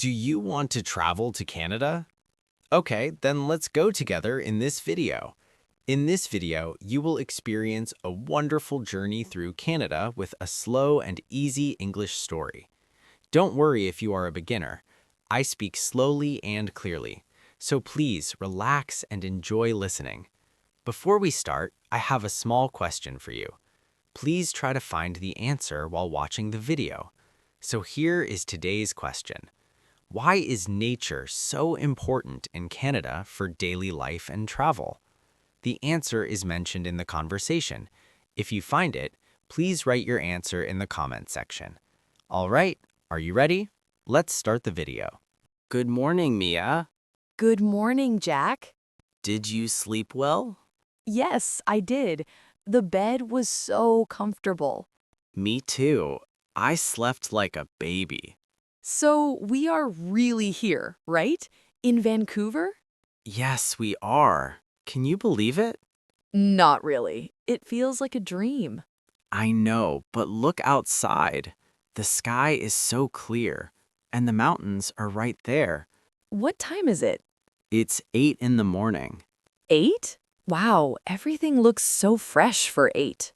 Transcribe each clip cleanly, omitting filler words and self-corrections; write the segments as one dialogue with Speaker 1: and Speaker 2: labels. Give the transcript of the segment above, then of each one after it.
Speaker 1: Do you want to travel to Canada? Okay, then let's go together in this video. In this video, you will experience a wonderful journey through Canada with a slow and easy English story. Don't worry if you are a beginner. I speak slowly and clearly, so please relax and enjoy listening. Before we start, I have a small question for you. Please try to find the answer while watching the video. So here is today's question. Why is nature so important in Canada for daily life and travel? The answer is mentioned in the conversation. If you find it, please write your answer in the comment section. All right, are you ready? Let's start the video. Good morning, Mia.
Speaker 2: Good morning, Jack.
Speaker 1: Did you sleep well?
Speaker 2: Yes, I did. The bed was so comfortable.
Speaker 1: Me too. I slept like a baby.
Speaker 2: So we are really here, right? In Vancouver?
Speaker 1: Yes, we are. Can you believe it?
Speaker 2: Not really. It feels like a dream.
Speaker 1: I know, but look outside. The sky is so clear, and the mountains are right there.
Speaker 2: What time is it?
Speaker 1: It's 8 in the morning.
Speaker 2: 8? Wow, everything looks so fresh for 8.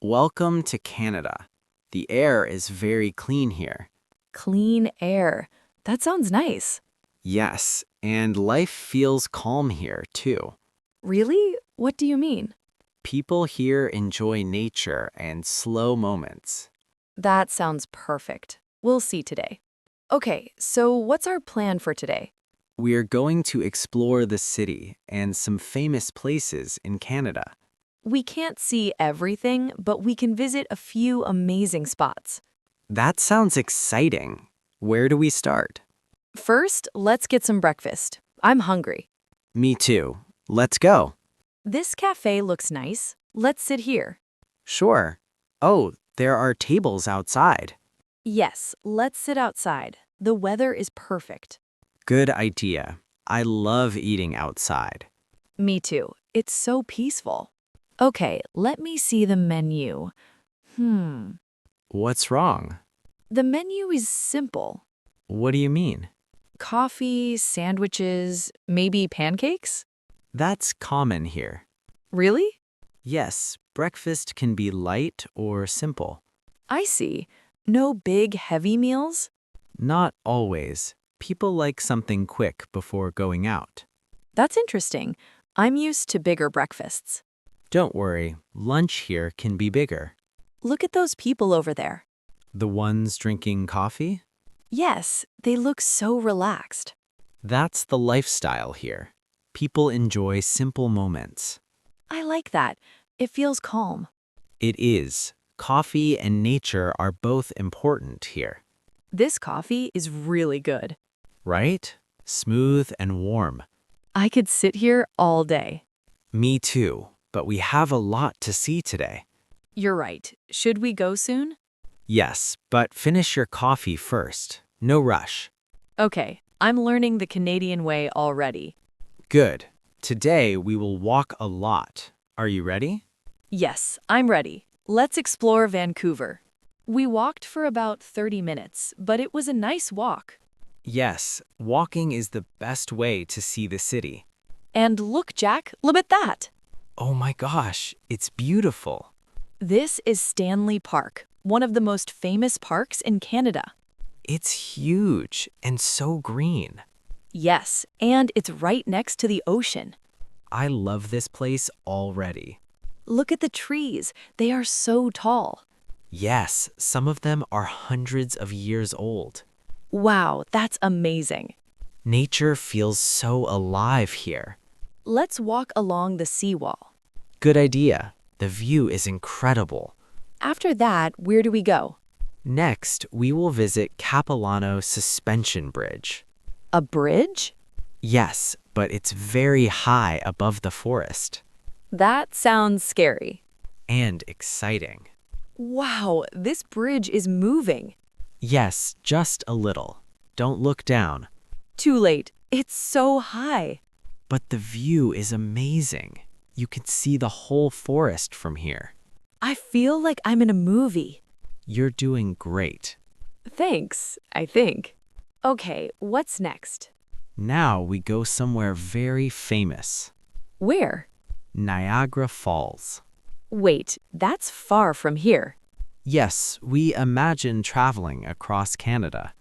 Speaker 1: Welcome to Canada. The air is very clean here.
Speaker 2: Clean air. That sounds nice.
Speaker 1: Yes, and life feels calm here, too.
Speaker 2: Really? What do you mean?
Speaker 1: People here enjoy nature and slow moments.
Speaker 2: That sounds perfect. We'll see today. Okay, so what's our plan for today?
Speaker 1: We're going to explore the city and some famous places in Canada.
Speaker 2: We can't see everything, but we can visit a few amazing spots.
Speaker 1: That sounds exciting. Where do we start?
Speaker 2: First, let's get some breakfast. I'm hungry.
Speaker 1: Me too. Let's go.
Speaker 2: This cafe looks nice. Let's sit here.
Speaker 1: Sure. Oh, there are tables outside.
Speaker 2: Yes, let's sit outside. The weather is perfect.
Speaker 1: Good idea. I love eating outside.
Speaker 2: Me too. It's so peaceful. Okay, let me see the menu.
Speaker 1: What's wrong?
Speaker 2: The menu is simple.
Speaker 1: What do you mean?
Speaker 2: Coffee, sandwiches, maybe pancakes?
Speaker 1: That's common here.
Speaker 2: Really?
Speaker 1: Yes, breakfast can be light or simple.
Speaker 2: I see. No big, heavy meals?
Speaker 1: Not always. People like something quick before going out.
Speaker 2: That's interesting. I'm used to bigger breakfasts.
Speaker 1: Don't worry, lunch here can be bigger.
Speaker 2: Look at those people over there.
Speaker 1: The ones drinking coffee?
Speaker 2: Yes, they look so relaxed.
Speaker 1: That's the lifestyle here. People enjoy simple moments.
Speaker 2: I like that. It feels calm.
Speaker 1: It is. Coffee and nature are both important here.
Speaker 2: This coffee is really good.
Speaker 1: Right? Smooth and warm.
Speaker 2: I could sit here all day.
Speaker 1: Me too, but we have a lot to see today.
Speaker 2: You're right. Should we go soon?
Speaker 1: Yes, but finish your coffee first. No rush.
Speaker 2: Okay, I'm learning the Canadian way already.
Speaker 1: Good. Today we will walk a lot. Are you ready?
Speaker 2: Yes, I'm ready. Let's explore Vancouver. We walked for about 30 minutes, but it was a nice walk.
Speaker 1: Yes, walking is the best way to see the city.
Speaker 2: And look, Jack, look at that.
Speaker 1: Oh my gosh, it's beautiful.
Speaker 2: This is Stanley Park, one of the most famous parks in Canada.
Speaker 1: It's huge and so green.
Speaker 2: Yes, and it's right next to the ocean.
Speaker 1: I love this place already.
Speaker 2: Look at the trees. They are so tall.
Speaker 1: Yes, some of them are hundreds of years old.
Speaker 2: Wow, that's amazing.
Speaker 1: Nature feels so alive here.
Speaker 2: Let's walk along the seawall.
Speaker 1: Good idea. The view is incredible.
Speaker 2: After that, where do we go?
Speaker 1: Next, we will visit Capilano Suspension Bridge.
Speaker 2: A bridge?
Speaker 1: Yes, but it's very high above the forest.
Speaker 2: That sounds scary.
Speaker 1: And exciting.
Speaker 2: Wow, this bridge is moving.
Speaker 1: Yes, just a little. Don't look down.
Speaker 2: Too late. It's so high.
Speaker 1: But the view is amazing. You can see the whole forest from here.
Speaker 2: I feel like I'm in a movie.
Speaker 1: You're doing great.
Speaker 2: Thanks, I think. Okay, what's next?
Speaker 1: Now we go somewhere very famous.
Speaker 2: Where?
Speaker 1: Niagara Falls.
Speaker 2: Wait, that's far from here.
Speaker 1: Yes, we imagine traveling across Canada.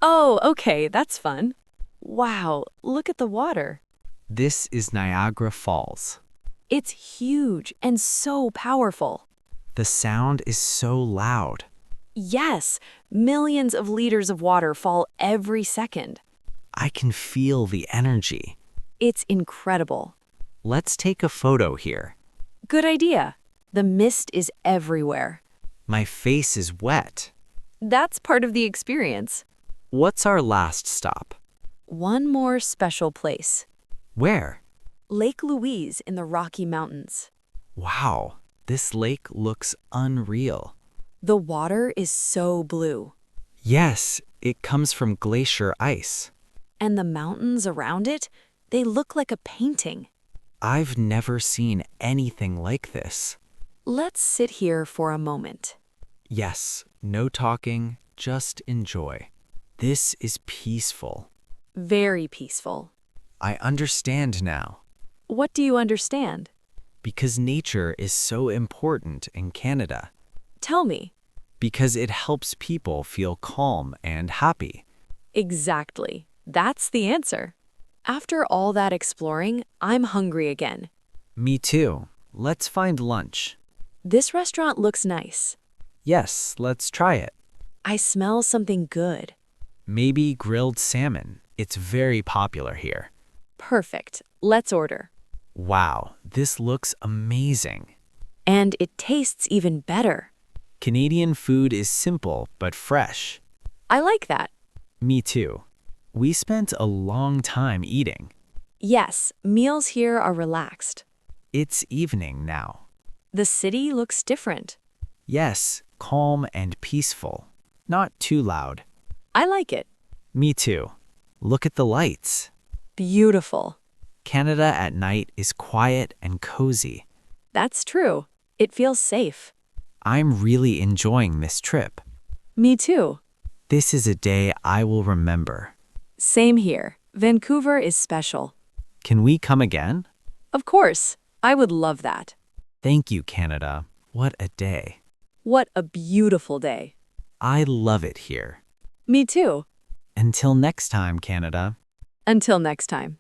Speaker 2: Oh, okay, that's fun. Wow, look at the water.
Speaker 1: This is Niagara Falls.
Speaker 2: It's huge and so powerful.
Speaker 1: The sound is so loud.
Speaker 2: Yes, millions of liters of water fall every second.
Speaker 1: I can feel the energy.
Speaker 2: It's incredible.
Speaker 1: Let's take a photo here.
Speaker 2: Good idea. The mist is everywhere.
Speaker 1: My face is wet.
Speaker 2: That's part of the experience.
Speaker 1: What's our last stop?
Speaker 2: One more special place.
Speaker 1: Where?
Speaker 2: Lake Louise in the Rocky Mountains.
Speaker 1: Wow, this lake looks unreal.
Speaker 2: The water is so blue,
Speaker 1: Yes, it comes from glacier ice.
Speaker 2: and the mountains around it, they look like a painting.
Speaker 1: I've never seen anything like this.
Speaker 2: Let's sit here for a moment.
Speaker 1: Yes, no talking, just enjoy. This is peaceful.
Speaker 2: Very peaceful.
Speaker 1: I understand now.
Speaker 2: What do you understand?
Speaker 1: Because nature is so important in Canada.
Speaker 2: Tell me.
Speaker 1: Because it helps people feel calm and happy.
Speaker 2: Exactly. That's the answer. After all that exploring, I'm hungry again.
Speaker 1: Me too. Let's find lunch.
Speaker 2: This restaurant looks nice.
Speaker 1: Yes, let's try it.
Speaker 2: I smell something good.
Speaker 1: Maybe grilled salmon. It's very popular here.
Speaker 2: Perfect. Let's order.
Speaker 1: Wow, this looks amazing.
Speaker 2: And it tastes even better.
Speaker 1: Canadian food is simple but fresh.
Speaker 2: I like that.
Speaker 1: Me too. We spent a long time eating.
Speaker 2: Yes, meals here are relaxed.
Speaker 1: It's evening now.
Speaker 2: The city looks different.
Speaker 1: Yes, calm and peaceful. Not too loud.
Speaker 2: I like it.
Speaker 1: Me too. Look at the lights.
Speaker 2: Beautiful.
Speaker 1: Canada at night is quiet and cozy.
Speaker 2: That's true. It feels safe.
Speaker 1: I'm really enjoying this trip.
Speaker 2: Me too.
Speaker 1: This is a day I will remember.
Speaker 2: Same here. Vancouver is special.
Speaker 1: Can we come again?
Speaker 2: Of course. I would love that.
Speaker 1: Thank you, Canada. What a day.
Speaker 2: What a beautiful day.
Speaker 1: I love it here.
Speaker 2: Me too.
Speaker 1: Until next time, Canada.
Speaker 2: Until next time.